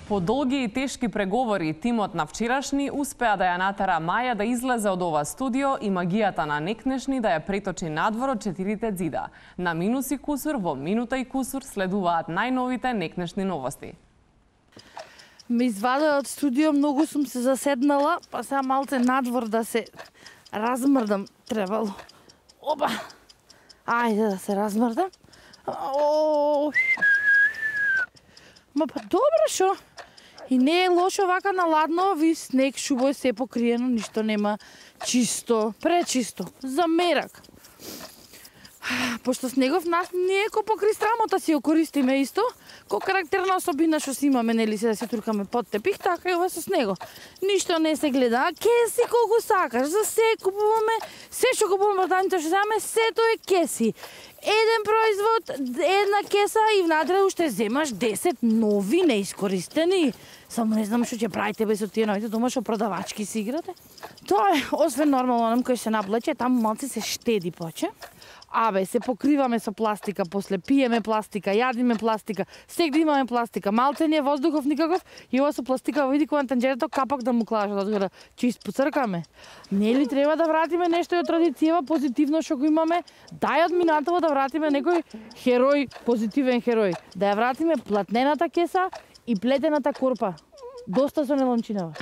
По долги и тешки преговори, тимот на вчерашни успеа да ја натера Маја да излезе од ова студио и магијата на Некнешни да ја преточи надвор од четирите ѕида. На минус и кусур во минута и кусур следуваат најновите Некнешни новости. Ме извадаа од студио, многу сум се заседнала, па сега малце надвор да се размрдам требало. Опа! Ајде да се размрдам. Ма па добро шо? И не е лошо вака на ладно, ви снег, шубој, се покриено, ништо нема, чисто, пречисто, за мерак. Пошто снегов нас не е ко покри страмота, си ја користиме исто, ко карактерна особина што си имаме, нели се да се туркаме под тепих, така и ова со снего. Ништо не се гледа, кеси колку сакаш, за се купуваме, се што купуваме од што земаме, сето е кеси. Еден производ, една кеса и внатре уште земаш 10 нови неискористени. Само не знам што ќе правите без од тие новите дома што продавачки си играте. Тоа е, освен нормално онам кој се наблече, таму малци се штеди поче. Абе, се покриваме со пластика, после пиеме пластика, јадиме пластика, сегде имаме пластика, малце не е воздухов никаков и ова со пластика, види кој на танџерето капак да му клаш, да че испуцркаме. Нели треба да вратиме нешто од традицијава позитивно што го имаме, дај од минатово да вратиме некој херој, позитивен херој, да ја вратиме платнената кеса и плетената корпа. Доста со нелончинава.